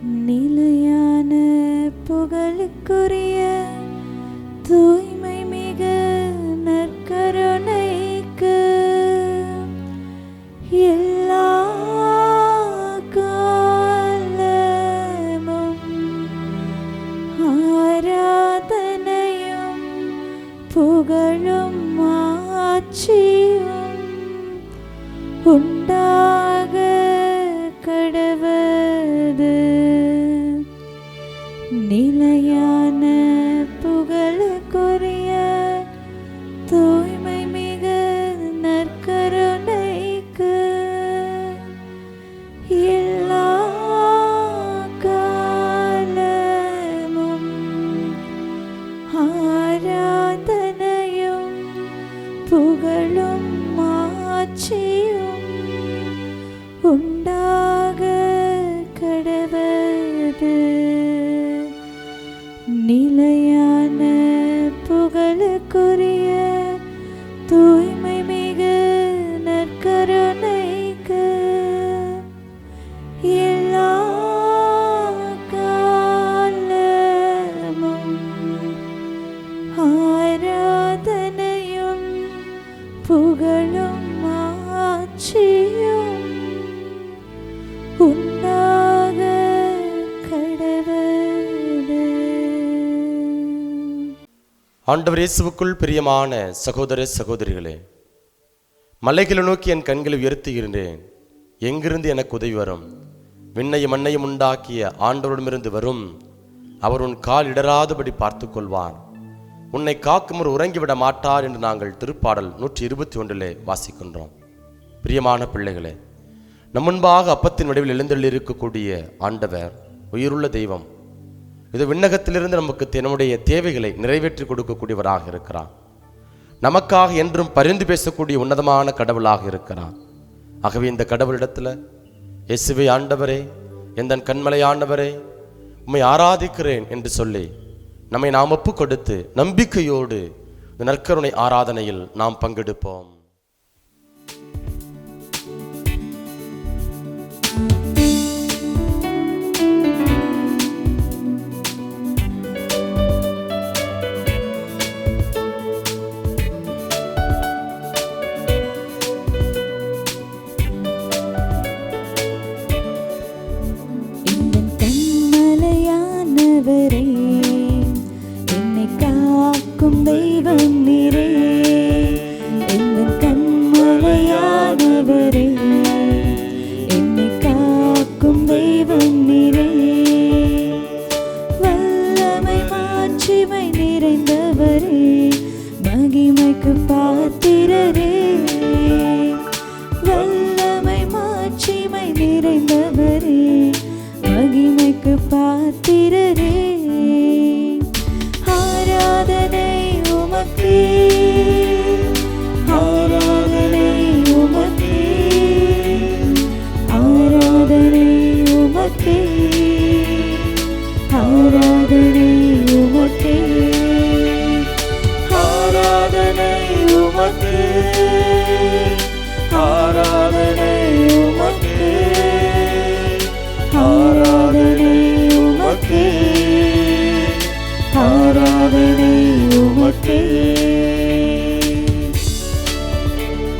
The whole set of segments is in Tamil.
நிலையான புகழுக்குரிய தூய்மை மிகு நற்கருணைக்கு எல்லா காலமும் ஆராதனையும் புகழும் ஆட்சியும் உண்டாக கடவது. நிலையான புகழுக்குரிய தூய்மை மிகு நற்கருணைக்கு எல்லா காலமும் ஆராதனையும் புகழும் ஆட்சியும் உண்டாக கடவது. நிலையான புகழுக்குரிய தூய்மை மிகு நற்கருணைக்கு எல்லா காலமும் ஆராதனையும் புகழும் ஆட்சியும் உண்டாக கடவது. ஆண்டவர் இயேசுவுக்குள் பிரியமான சகோதர சகோதரிகளே, மலைகளை நோக்கி என் கண்களை உயர்த்துகின்றேன். எங்கிருந்து எனக்கு உதவி வரும்? விண்ணையும் மண்ணையும் உண்டாக்கிய ஆண்டவரிடமிருந்து வரும். அவர் உன் கால் இடராதபடி பார்த்து கொள்வார். உன்னை காக்கும் ஒரு உறங்கிவிட மாட்டார் என்று நாங்கள் திருப்பாடல் 121 வாசிக்கின்றோம். பிரியமான பிள்ளைகளே, நம் முன்பாக அப்பத்தின் வடிவில் எழுந்தள்ளிருக்கக்கூடிய ஆண்டவர் உயிருள்ள தெய்வம். இது விண்ணகத்திலிருந்து நமக்கு நம்முடைய தேவைகளை நிறைவேற்றி கொடுக்கக்கூடியவராக இருக்கிறார். நமக்காக என்றும் பரிந்து பேசக்கூடிய உன்னதமான கடவுளாக இருக்கிறார். ஆகவே இந்த கடவுளிடத்தில் இயேசுவே ஆண்டவரே, எந்த கண்மலை ஆண்டவரே, உம்மை ஆராதிக்கிறேன் என்று சொல்லி நம்மை நாம் ஒப்பு கொடுத்து நம்பிக்கையோடு இந்த நற்கருணை ஆராதனையில் நாம் பங்கெடுப்போம்.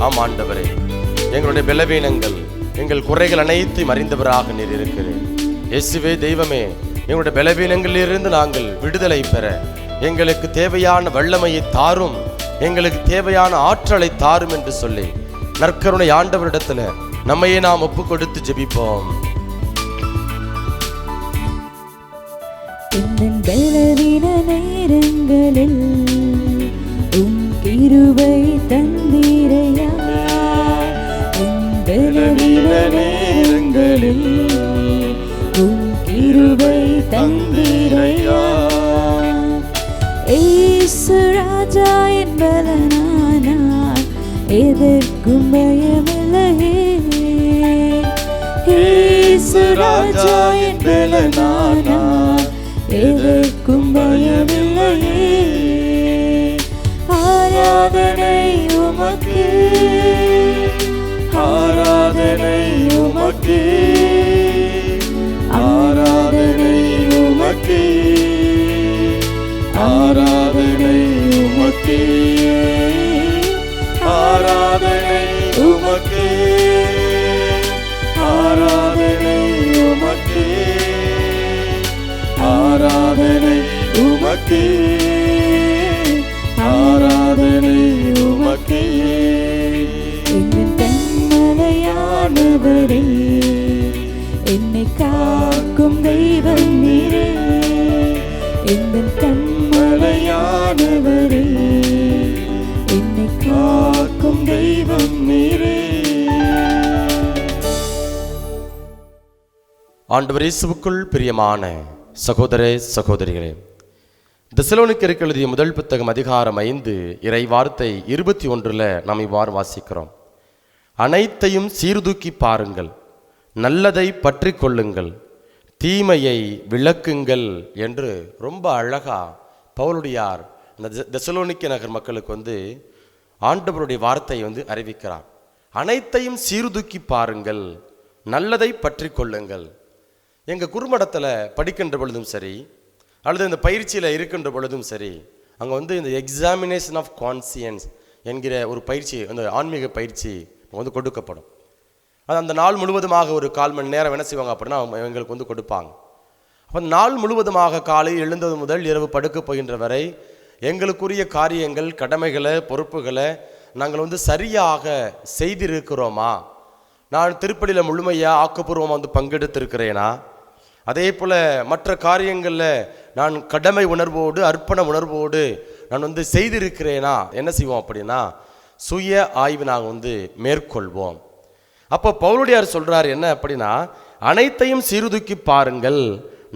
ஆம் ஆண்டவரே, எங்களுடைய பலவீனங்கள், எங்கள் குறைகள் அனைத்தையும் அறிந்தவராக நீர் இருக்கிறேன். இயேசுவே தெய்வமே, எங்களுடைய பலவீனங்களிலிருந்து நாங்கள் விடுதலை பெற எங்களுக்கு தேவையான வல்லமையை தாரும், எங்களுக்கு தேவையான ஆற்றலை தாரும் என்று சொல்லி நற்கருணை ஆண்டவரிடத்துல நம்மையே நாம் ஒப்பு கொடுத்து ஜெபிப்போம். பலவீன நேரங்களில் உம் கிருபை தந்தீரையா, பலவீன நேரங்களில் உம் கிருபை தந்தீரையா. இயேசு ராஜா என் பலனானார், எதற்கும் பயமில்லையே. இயேசு ராஜா என் பலனானார், எதற்கும் பயமில்லையே. ஆராதனை உமக்கு, ஆராதனை உமக்கு, ஆராதனை உமக்கே, ஆராதனை உமக்கே, ஆராதனை உமக்கே, ஆராதனை உமக்கே, ஆராதனை உமக்கே, ஆராதனை உமக்கே. எங்கள் கண்மலையானவரே, என்னை காக்கும் தெய்வம் நீரே. எங்கள் கண்மலையானவரே, என்னை காக்கும் தெய்வம் நீரே. ஆண்டவர் இயேசுவுக்குள் பிரியமான சகோதர சகோதரிகளே, தெசலோனிக்கருக்கு எழுதிய முதல் புத்தகம் அதிகாரம் 5 இறை வார்த்தை 21 நாம் இவ்வாறு வாசிக்கிறோம். அனைத்தையும் சீர்தூக்கி பாருங்கள், நல்லதை பற்றி கொள்ளுங்கள், தீமையை விளக்குங்கள் என்று ரொம்ப அழகா பவுலுடையார் இந்த தெசலோனிக்க நகர் மக்களுக்கு ஆண்டவருடைய வார்த்தையை அறிவிக்கிறார். அனைத்தையும் சீர்தூக்கி பாருங்கள், நல்லதை பற்றி கொள்ளுங்கள். எங்கள் குறுமடத்தில் படிக்கின்ற பொழுதும் சரி, அல்லது இந்த பயிற்சியில் இருக்கின்ற பொழுதும் சரி, அங்கே இந்த எக்ஸாமினேஷன் ஆஃப் கான்சியன்ஸ் என்கிற ஒரு பயிற்சி, அந்த ஆன்மீக பயிற்சி கொடுக்கப்படும். அது அந்த நாள் முழுவதுமாக ஒரு 1/4 மணி நேரம் என்ன செய்வாங்க அப்படின்னா எங்களுக்கு கொடுப்பாங்க. அப்போ நாள் முழுவதுமாக காலையில் எழுந்தது முதல் இரவு படுக்க போகின்ற வரை எங்களுக்குரிய காரியங்கள், கடமைகளை, பொறுப்புகளை நாங்கள் சரியாக செய்திருக்கிறோமா, நான் திருப்பலியில் முழுமையாக ஆக்கப்பூர்வமாக பங்கெடுத்திருக்கிறேனா, அதே போல் மற்ற காரியங்களில் நான் கடமை உணர்வோடு, அர்ப்பண உணர்வோடு நான் செய்திருக்கிறேனா, என்ன செய்வோம் அப்படின்னா சுய ஆய்வு நாங்கள் மேற்கொள்வோம். அப்போ பவுலுடையார் சொல்கிறார் என்ன அப்படின்னா, அனைத்தையும் சீர்தூக்கி பாருங்கள்,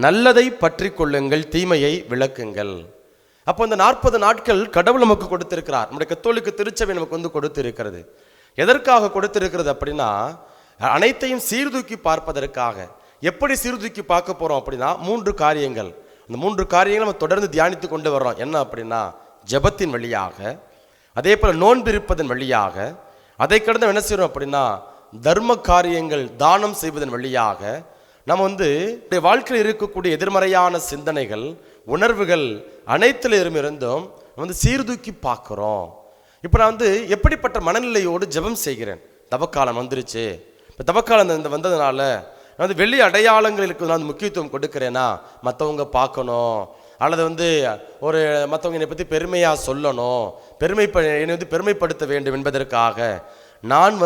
நல்லதை பற்றி கொள்ளுங்கள், தீமையை விளக்குங்கள். அப்போ இந்த 40 நாட்கள் கடவுள் நமக்கு கொடுத்திருக்கிறார். நம்முடைய கத்தோலிக்க திருச்சபை நமக்கு கொடுத்திருக்கிறது. எதற்காக கொடுத்திருக்கிறது அப்படின்னா, அனைத்தையும் சீர்தூக்கி பார்ப்பதற்காக. எப்படி சீர்தூக்கி பார்க்க போகிறோம் அப்படின்னா 3 காரியங்கள். அந்த 3 காரியங்கள் நம்ம தொடர்ந்து தியானித்து கொண்டு வர்றோம். என்ன அப்படின்னா, ஜெபத்தின் வழியாக, அதே போல் நோன்பிருப்பதன் வழியாக, அதை கடந்து என்ன செய்கிறோம் அப்படின்னா தர்ம காரியங்கள், தானம் செய்வதன் வழியாக நம்ம வாழ்க்கையில் இருக்கக்கூடிய எதிர்மறையான சிந்தனைகள், உணர்வுகள் அனைத்திலிருந்தும் நம்ம சீர்தூக்கி பார்க்குறோம். இப்போ நான் எப்படிப்பட்ட மனநிலையோடு ஜெபம் செய்கிறேன். தவக்காலம் வந்துருச்சு. இப்போ தவக்காலம் வந்ததுனால நான் வெளி அடையாளங்களுக்கு நான் முக்கியத்துவம் கொடுக்கிறேன்னா, மற்றவங்க பார்க்கணும், அல்லது ஒரு மற்றவங்க என்னை பற்றி பெருமையாக சொல்லணும், என்னை பெருமைப்படுத்த வேண்டும் என்பதற்காக நான்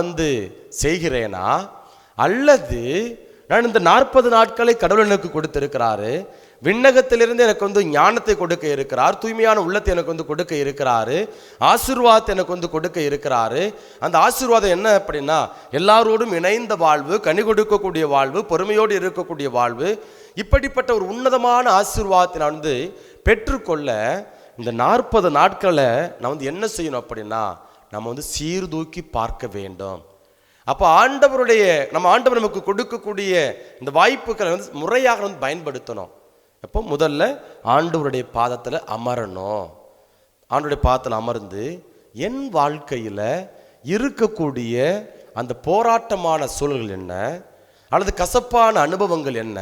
செய்கிறேனா, அல்லது நான் இந்த 40 நாட்களை கடவுள் எனக்கு கொடுத்திருக்கிறாரு, விண்ணகத்திலிருந்து எனக்கு ஞானத்தை கொடுக்க இருக்கிறார், தூய்மையான உள்ளத்தை எனக்கு கொடுக்க இருக்கிறாரு, ஆசீர்வாதத்தை எனக்கு கொடுக்க இருக்கிறாரு. அந்த ஆசீர்வாதம் என்ன அப்படின்னா எல்லாரோடும் இணைந்த வாழ்வு, கனி கொடுக்கக்கூடிய வாழ்வு, பொறுமையோடு இருக்கக்கூடிய வாழ்வு. இப்படிப்பட்ட ஒரு உன்னதமான ஆசீர்வாதத்தை நான் பெற்றுக்கொள்ள இந்த 40 நாட்களை நான் என்ன செய்யணும் அப்படின்னா நம்ம சீர்தூக்கி பார்க்க வேண்டும். அப்போ ஆண்டவர் நமக்கு கொடுக்கக்கூடிய இந்த வாய்ப்புகளை முறையாக பயன்படுத்தணும். எப்போ முதல்ல ஆண்டவருடைய பாதத்தில் அமரணும். ஆண்டவருடைய பாதத்தில் அமர்ந்து என் வாழ்க்கையில் இருக்கக்கூடிய அந்த போராட்டமான சூழல்கள் என்ன, அல்லது கசப்பான அனுபவங்கள் என்ன,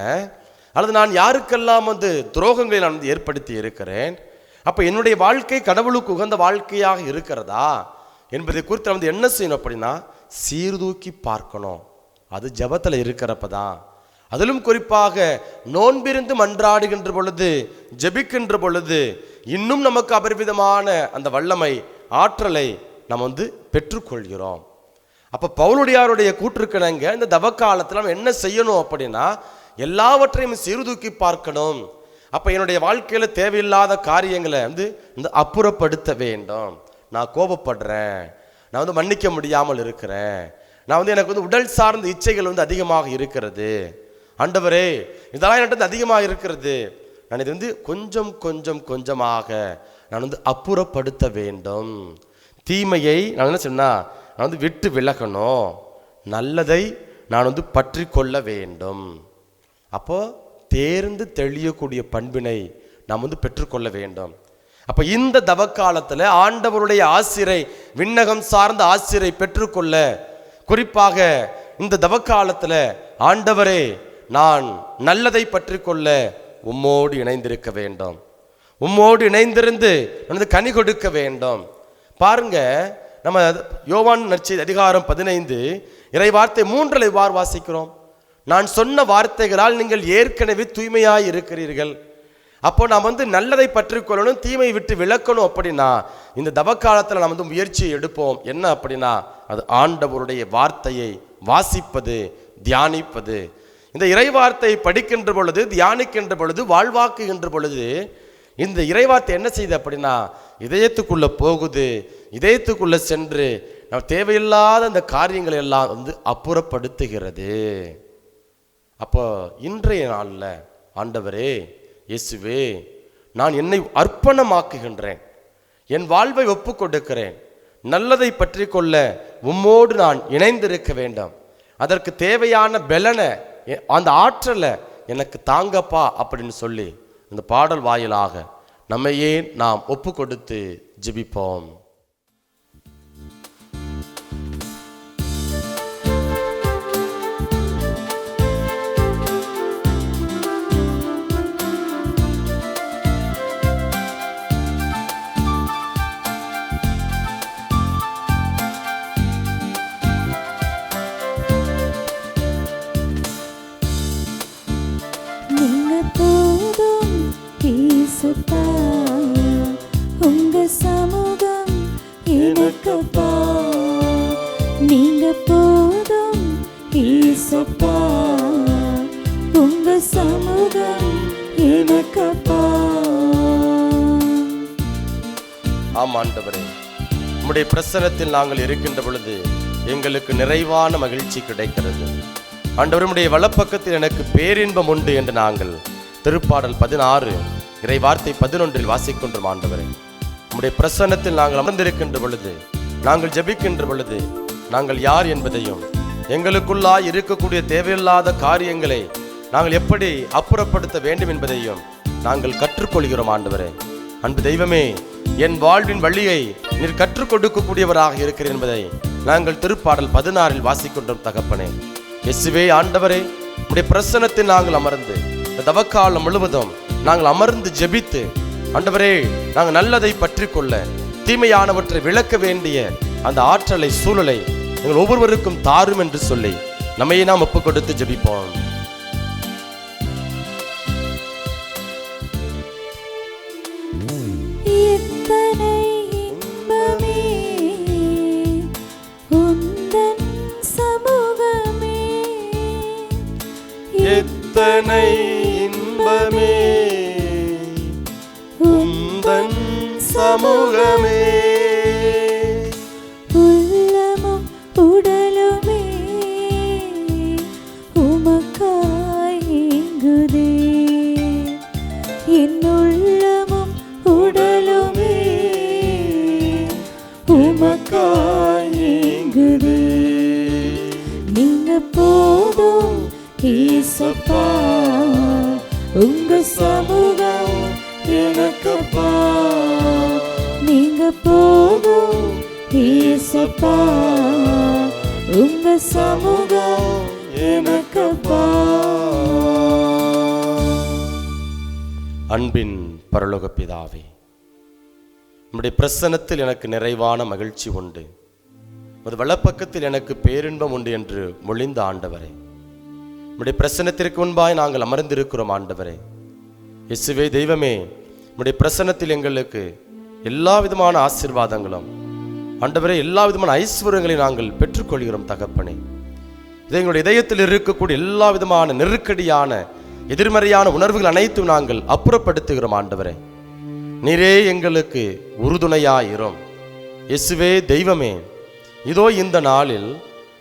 அல்லது நான் யாருக்கெல்லாம் துரோகங்களை நான் ஏற்படுத்தி இருக்கிறேன், அப்போ என்னுடைய வாழ்க்கை கடவுளுக்கு உகந்த வாழ்க்கையாக இருக்கிறதா என்பதை குறித்து என்ன செய்யணும் அப்படின்னா சீர்தூக்கி பார்க்கணும். அது ஜெபத்தில் இருக்கிறப்ப தான். அதிலும் குறிப்பாக நோன்பிருந்து மன்றாடுகின்ற பொழுது, ஜெபிக்கின்ற பொழுது இன்னும் நமக்கு அபரிவிதமான அந்த வல்லமை, ஆற்றலை நம்ம பெற்றுக்கொள்கிறோம். அப்போ பவுலுடையாருடைய கூற்றுக்கிணங்க இந்த தவக்காலத்தில் நம்ம என்ன செய்யணும் அப்படின்னா எல்லாவற்றையும் சீர்தூக்கி பார்க்கணும். அப்போ என்னுடைய வாழ்க்கையில் தேவையில்லாத காரியங்களை அப்புறப்படுத்த வேண்டும். நான் கோபப்படுறேன், நான் மன்னிக்க முடியாமல் இருக்கிறேன், நான் எனக்கு உடல் சார்ந்த இச்சைகள் அதிகமாக இருக்கிறது, ஆண்டவரே இதெல்லாம் என்கிட்ட அதிகமாக இருக்கிறது, நான் இது கொஞ்சம் கொஞ்சம் கொஞ்சமாக நான் அப்புறப்படுத்த வேண்டும். தீமையை நான் என்ன சொன்னா நான் விட்டு விலகணும், நல்லதை நான் பற்றி கொள்ள வேண்டும். அப்போ தேர்ந்து தெளியக்கூடிய பண்பினை நாம் பெற்றுக்கொள்ள வேண்டும். அப்போ இந்த தவக்காலத்தில் ஆண்டவருடைய ஆசிரை, விண்ணகம் சார்ந்த ஆசிரை பெற்றுக்கொள்ள, குறிப்பாக இந்த தவக்காலத்தில் ஆண்டவரே நான் நல்லதை பற்றி கொள்ள, உம்மோடு இணைந்திருக்க வேண்டும், உம்மோடு இணைந்திருந்து நமது கனி கொடுக்க வேண்டும். பாருங்க, நம்ம யோவான் நற்செய்தி அதிகாரம் 15 இறைவார்த்தை 3 இவ்வாறு வாசிக்கிறோம். நான் சொன்ன வார்த்தைகளால் நீங்கள் ஏற்கனவே தூய்மையாய் இருக்கிறீர்கள். அப்போ நாம் நல்லதை பற்றி கொள்ளணும், தீமை விட்டு விளக்கணும். அப்படின்னா இந்த தவக்காலத்தில் நாம் முயற்சியை எடுப்போம். என்ன அப்படின்னா, அது ஆண்டவருடைய வார்த்தையை வாசிப்பது, தியானிப்பது. இந்த இறைவார்த்தை படிக்கின்ற பொழுது, தியானிக்கின்ற பொழுது, வாழ்வாக்குகின்ற பொழுது இந்த இறைவார்த்தை என்ன செய்யுது அப்படின்னா, இதயத்துக்குள்ள போகுது. இதயத்துக்குள்ள சென்று நம்ம தேவையில்லாத அந்த காரியங்களை எல்லாம் அப்புறப்படுத்துகிறது. அப்போ இன்றைய நாளில் ஆண்டவரே, இயேசுவே, நான் என்னை அர்ப்பணமாக்குகின்றேன், என் வாழ்வை ஒப்பு கொடுக்கிறேன், நல்லதை பற்றி கொள்ள உம்மோடு நான் இணைந்திருக்க வேண்டும், அதற்கு தேவையான பலனை, அந்த ஆற்றலை எனக்கு தாங்கப்பா அப்படின்னு சொல்லி இந்த பாடல் வாயிலாக நம்மையே நாம் ஒப்பு கொடுத்து ஜெபிப்போம். உங்க சமூகம் எனக்குப்பா, நீங்க போதும் ஈசப்பா, உங்க சமூகம் எனக்குப்பா. ஆம் ஆண்டவரே, உம்முடைய பிரசன்னத்தில் நாங்கள் இருக்கின்ற பொழுது எங்களுக்கு நிறைவான மகிழ்ச்சி கிடைக்கிறது. ஆண்டவரே, உம்முடைய வலப்பக்கத்தில் எனக்கு பேரின்பம் உண்டு என்று நாங்கள் திருப்பாடல் 16 இறை வார்த்தை 11 வாசிக்கின்றோம். ஆண்டவரே, உம்முடைய பிரசன்னத்தில் நாங்கள் அமர்ந்திருக்கின்ற பொழுது, நாங்கள் ஜெபிக்கின்ற பொழுது, நாங்கள் யார் என்பதையும், எங்களுக்குள்ளாய் இருக்கக்கூடிய தேவையில்லாத காரியங்களை நாங்கள் எப்படி அப்புறப்படுத்த வேண்டும் என்பதையும் நாங்கள் கற்றுக்கொள்கிறோம். ஆண்டவரே, அன்பு தெய்வமே, என் வாழ்வின் வழியை நீர் கற்றுக் கொடுக்கக்கூடியவராக இருக்கிறேன் என்பதை நாங்கள் திருப்பாடல் 16 வாசிக்கின்றோம். தகப்பனே, இயேசுவே, ஆண்டவரே, உம்முடைய பிரசன்னத்தில் நாங்கள் அமர்ந்து இந்த தவக்காலம் முழுவதும் நாங்கள் அமர்ந்து ஜெபித்து, ஆண்டவரே, நாங்கள் நல்லதை பற்றி கொள்ள, தீமையானவற்றை விளக்க வேண்டிய அந்த ஆற்றலை, சூழலை எங்கள் ஒவ்வொருவருக்கும் தாரும் என்று சொல்லி நம்மையே நாம் ஒப்பு கொடுத்து ஜெபிப்போம். எத்தனை இன்பமே உந்தன் சமூகமே, எத்தனை இன்பமே உந்தன் சமூகமே, உள்ளமும் உடலுமே உமக்காய் ஏங்குதே, என் உள்ளமும் உடலுமே உமக்காய் ஏங்குதே. நீங்க போதும் ஈசப்பா, உங்க சமூகம் எனக்குப்பா, நீங்க போதும் ஈசப்பா, உங்க சமூகம் எனக்குப்பா. அன்பின் பரலோக பிதாவே, உம்முடைய பிரசன்னத்தில் எனக்கு நிறைவான மகிழ்ச்சி உண்டு, உமது வலப்பக்கத்தில் எனக்கு பேரின்பம் உண்டு என்று மொழிந்த ஆண்டவரே, உம்முடைய பிரசன்னத்திற்கு முன்பாய் நாங்கள் அமர்ந்திருக்கிறோம். ஆண்டவரே, இயேசுவே, தெய்வமே, உம்முடைய பிரசன்னத்தில் எங்களுக்கு எல்லா விதமான ஆசீர்வாதங்களும், ஆண்டவரே, எல்லா விதமான ஐஸ்வர்யங்களையும் நாங்கள் பெற்றுக்கொள்கிறோம். தகப்பனே, இதை எங்களுடைய இதயத்தில் இருக்கக்கூடிய எல்லா விதமான நெருக்கடியான எதிர்மறையான உணர்வுகள் அனைத்தும் நாங்கள் அப்புறப்படுத்துகிறோம். ஆண்டவரே, நீரே எங்களுக்கு உறுதுணையாயிரும். இயேசுவே, தெய்வமே, இதோ இந்த நாளில்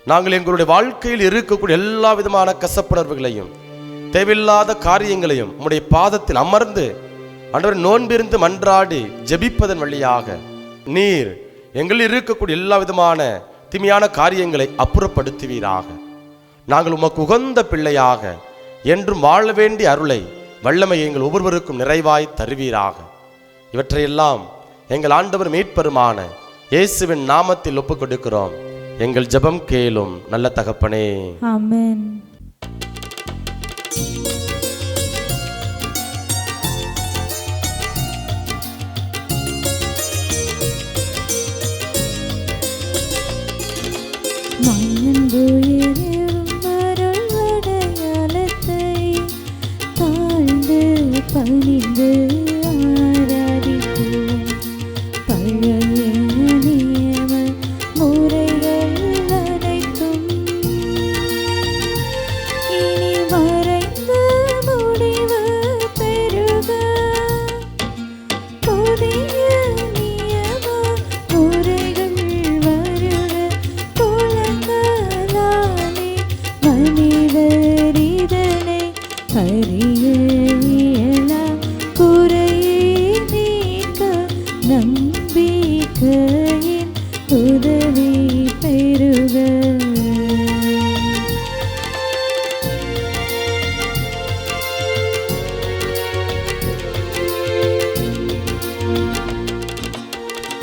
நாங்கள் எங்களுடைய வாழ்க்கையில் இருக்கக்கூடிய எல்லா விதமான கசப்புணர்வுகளையும், தேவையில்லாத காரியங்களையும் உம்முடைய பாதத்தில் அமர்ந்து, ஆண்டவரே, நோன்பிருந்து மன்றாடி ஜெபிப்பதன் வழியாக நீர் எங்களில் இருக்கக்கூடிய எல்லா விதமான தீமையான காரியங்களை அப்புறப்படுத்துவீராக. நாங்கள் உமக்கு உகந்த பிள்ளையாக என்றும் வாழ வேண்டிய அருளை, வல்லமை எங்கள் ஒவ்வொருவருக்கும் நிறைவாய் தருவீராக. இவற்றையெல்லாம் எங்கள் ஆண்டவர் மீட்பெருமான இயேசுவின் நாமத்தில் ஒப்புக் கொடுக்கிறோம். எங்கள் ஜெபம் கேளும் நல்ல தகப்பனே, ஆமென். அன்புயிரும் அருள் அடையாளத்தை தாழ்ந்து பணிந்து ஆராதிப்போம். பழைய நியம முறைகள் அனைத்தும் இனி மறைந்து முடிவு பெறுக. புதிய நியம முறைகள் வருக. புலங்களாலே மனிதர் இதனை அறிய இயலா. குறையை நீக்க நம்பிக்கையின் உதவி பெறுக.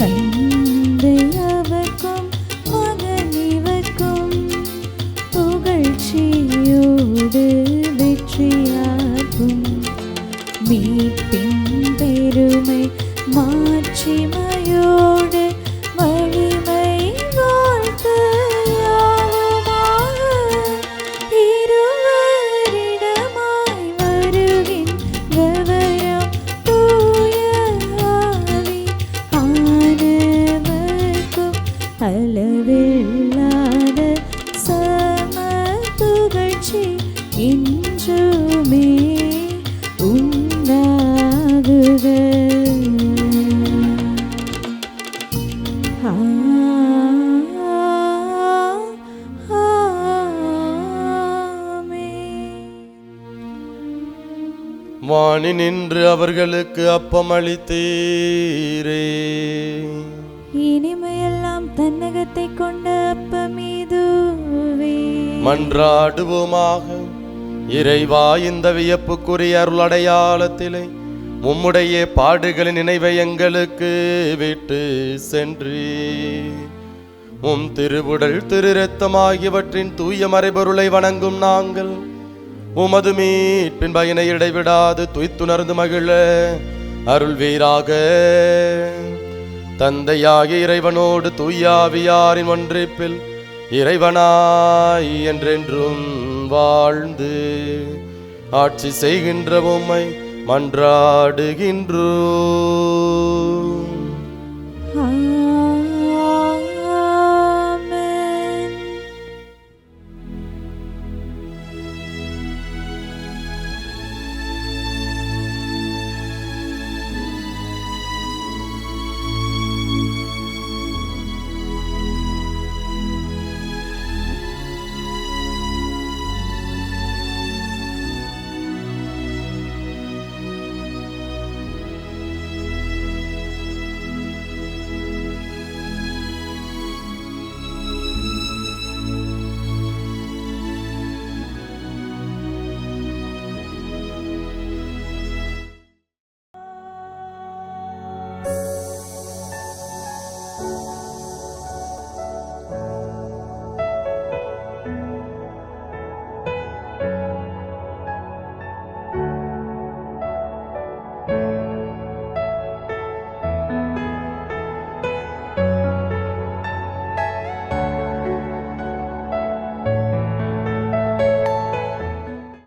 தந்தை அவர்க்கும் மகன் இவர்க்கும் புகழ்ச்சியோடு வெற்றியாகும். மீட்பின் பெருமை மாட்சிமையோடு மகிமை வாழ்த்து யாவுமாக. இருவரிடமாய் வருகின்றவராம் தூய ஆவி ஆனவர்க்கும் அளவில்லாத சம புகழ்ச்சி என்றுமே உண்டாகுக. வாணி நின்று அவர்களுக்கு அப்பம் அளித்தீரே. இனிமையெல்லாம் தன்னகத்தை கொண்ட அப்பமீதுவே. மன்றாடுவோமாக. இறைவா, இந்த வியப்புக்குரிய அருள் அடையாளத்திலே உம்முடைய பாடுகளின் நினைவை எங்களுக்கு விட்டு சென்று உம் திருவுடல் திரு இரத்தம் ஆகியவற்றின் தூய மறைபொருளை வணங்கும் நாங்கள் உமது மீட்பின் பயனை இடைவிடாது துய்த்துணர்ந்து மகிழ அருள்வீராக. தந்தையாகிய இறைவனோடு தூயாவியாரின் ஒன்றிப்பில் இறைவனாய் என்றென்றும் வாழ்ந்து ஆட்சி செய்கின்ற உம்மை மன்றாடுகின்றோம்.